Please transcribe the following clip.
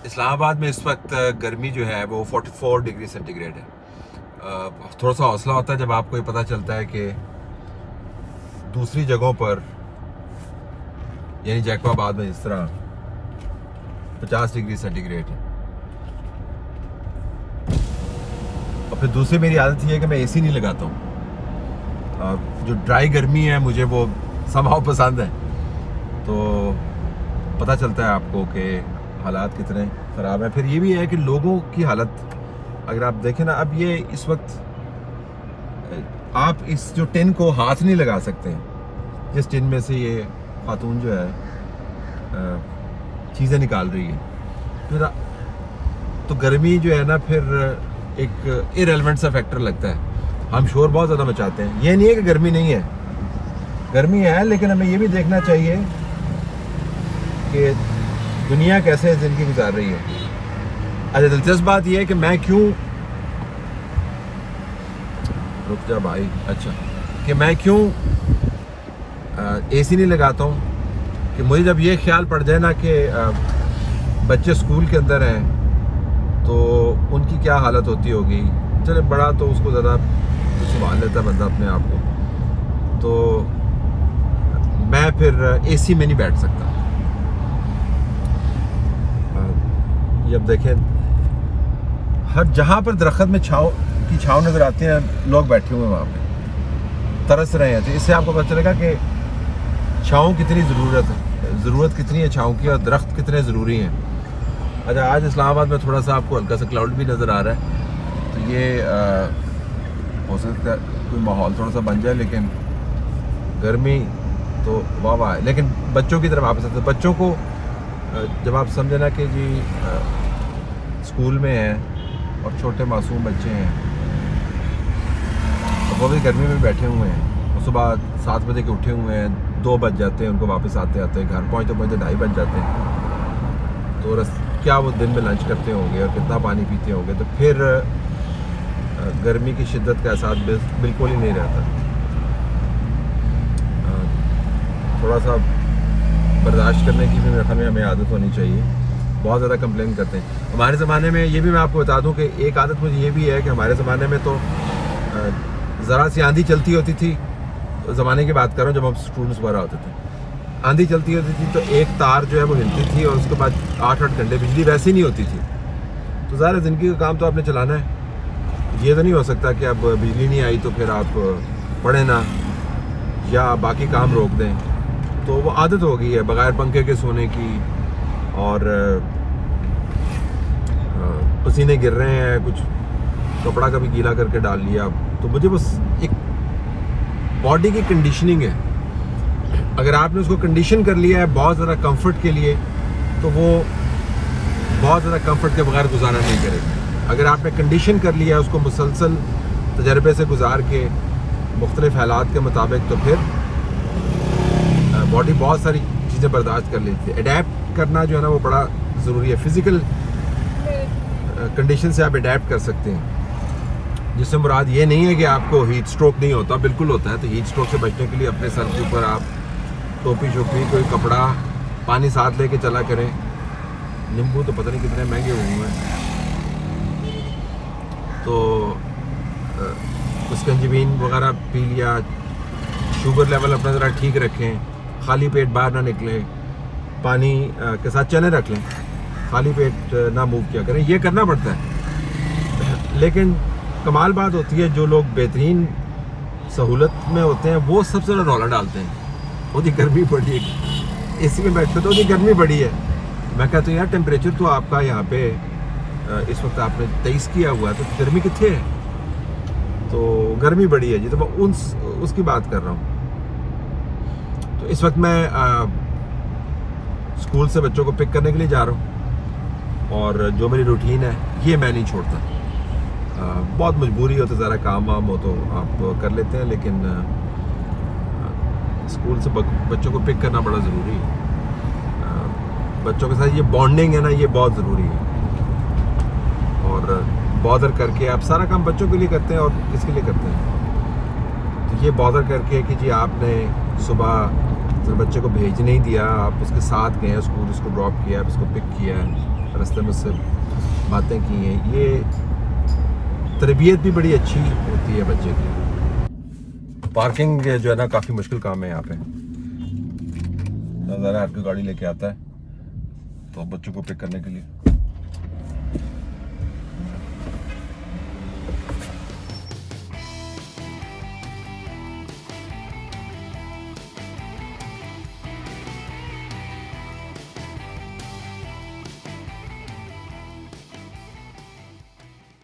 इस्लामाबाद में इस वक्त गर्मी जो है वो 44 डिग्री सेंटीग्रेड है। थोड़ा सा हौसला होता है जब आपको ये पता चलता है कि दूसरी जगहों पर यानी जैकोबाबाद में इस तरह 50 डिग्री सेंटीग्रेड है। और फिर दूसरी मेरी आदत ये है कि मैं एसी नहीं लगाता हूँ। जो ड्राई गर्मी है मुझे वो समहाउ पसंद है, तो पता चलता है आपको कि हालात कितने ख़राब हैं। फिर ये भी है कि लोगों की हालत अगर आप देखें ना, अब ये इस वक्त आप इस जो टिन को हाथ नहीं लगा सकते जिस टिन में से ये खातून जो है चीज़ें निकाल रही है। फिर तो गर्मी जो है ना फिर एक इरेलेवेंट सा फैक्टर लगता है। हम शोर बहुत ज़्यादा मचाते हैं। ये नहीं है कि गर्मी नहीं है, गर्मी है, लेकिन हमें ये भी देखना चाहिए कि दुनिया कैसे ज़िंदगी गुजार रही है। अच्छा, दिलचस्प बात यह है कि मैं क्यों रुक जा भाई, अच्छा कि मैं क्यों एसी नहीं लगाता हूँ कि मुझे जब ये ख्याल पड़ जाए ना कि बच्चे स्कूल के अंदर हैं तो उनकी क्या हालत होती होगी। चले बड़ा तो उसको ज़्यादा संभाल लेता है बंदा अपने आप को, तो मैं फिर एसी में नहीं बैठ सकता। ये अब देखें, हर जहाँ पर दरख्त में छाँव नज़र आती हैं, लोग बैठे हुए हैं वहाँ पे तरस रहे हैं। तो इससे आपको पता चलेगा कि छाँव कितनी ज़रूरत कितनी है छाँव की, और दरख्त कितने ज़रूरी हैं। अच्छा, आज इस्लामाबाद में थोड़ा सा आपको हल्का सा क्लाउड भी नज़र आ रहा है, तो ये हो सकता है कोई माहौल थोड़ा सा बन जाए, लेकिन गर्मी तो वाह है। लेकिन बच्चों की तरफ आप सकते, बच्चों को जब आप समझे ना कि जी स्कूल में हैं और छोटे मासूम बच्चे हैं, तो वो भी गर्मी में बैठे हुए हैं, और सुबह 7 बजे के उठे हुए हैं, 2 बज जाते हैं उनको वापस आते आते घर पहुँचते 2:30 बज जाते हैं। तो क्या वो दिन में लंच करते होंगे और कितना पानी पीते होंगे, तो फिर गर्मी की शिद्दत का एहसास बिल्कुल ही नहीं रहता। थोड़ा सा बर्दाश्त करने की भी मेरे ख्याल में हमें आदत होनी चाहिए। बहुत ज़्यादा कंप्लेन करते हैं हमारे ज़माने में। ये भी मैं आपको बता दूं कि एक आदत मुझे ये भी है कि हमारे ज़माने में तो ज़रा सी आंधी चलती होती थी, ज़माने की बात कर रहा हूँ जब हम स्टूडेंट्स वगैरह होते थे, आंधी चलती होती थी तो एक तार जो है वो हिलती थी और उसके बाद 8-8 घंटे बिजली वैसे नहीं होती थी। तो ज़ाहिर है ज़िंदगी का काम तो आपने चलाना है। ये तो नहीं हो सकता कि अब बिजली नहीं आई तो फिर आप पढ़ें ना या बाकी काम रोक दें। तो वो आदत हो गई है बगैर पंखे के सोने की, और पसीने गिर रहे हैं, कुछ कपड़ा कभी गीला करके डाल लिया। तो मुझे बस एक बॉडी की कंडीशनिंग है, अगर आपने उसको कंडीशन कर लिया है बहुत ज़्यादा कंफर्ट के लिए, तो वो बहुत ज़्यादा कंफर्ट के बगैर गुजारा नहीं करेगी। अगर आपने कंडीशन कर लिया है उसको मुसलसल तजर्बे से गुजार के मुख्तलिफ हालात के मुताबिक, तो फिर बॉडी बहुत सारी चीज़ें बर्दाश्त कर लेती है। अडेप्ट करना जो है ना वो बड़ा ज़रूरी है। फ़िज़िकल कंडीशन से आप अडेप्ट कर सकते हैं, जिससे मुराद ये नहीं है कि आपको हीट स्ट्रोक नहीं होता, बिल्कुल होता है। तो हीट स्ट्रोक से बचने के लिए अपने सर के ऊपर आप टोपी शोपी कोई कपड़ा पानी साथ लेके चला करें। नींबू तो पता नहीं कितने महंगे हुए हैं, तो स्कंजबीन वगैरह पी लिया। शुगर लेवल अपना ज़रा ठीक रखें, खाली पेट बाहर ना निकलें, पानी के साथ चने रख लें, खाली पेट ना मूव किया करें। ये करना पड़ता है। लेकिन कमाल बात होती है जो लोग बेहतरीन सहूलत में होते हैं वो सबसे ज़्यादा रौला डालते हैं, बहुत गर्मी बड़ी है, एसी में बैठते तो गर्मी बड़ी है। मैं कहता हूँ यार टेम्परेचर तो आपका यहाँ पे इस वक्त आपने 23 किया हुआ है, तो गर्मी कितने है, तो गर्मी बड़ी है जी। तो मैं उसकी बात कर रहा हूँ। तो इस वक्त मैं स्कूल से बच्चों को पिक करने के लिए जा रहा हूँ, और जो मेरी रूटीन है ये मैं नहीं छोड़ता। बहुत मजबूरी हो तो ज़रा काम वाम हो तो आप कर लेते हैं, लेकिन स्कूल से बच्चों को पिक करना बड़ा ज़रूरी है। बच्चों के साथ ये बॉन्डिंग है ना, ये बहुत ज़रूरी है। और बॉदर करके आप सारा काम बच्चों के लिए करते हैं और किसके लिए करते हैं। तो ये बॉदर करके कि जी आपने सुबह बच्चे को भेज नहीं दिया, आप उसके साथ गए स्कूल, उसको ड्रॉप किया, उसको पिक किया, रास्ते में उससे बातें की हैं। ये तरबियत भी बड़ी अच्छी होती है बच्चे की। पार्किंग जो है ना काफ़ी मुश्किल काम है यहाँ पे। नज़ारा आपकी गाड़ी लेके आता है तो बच्चों को पिक करने के लिए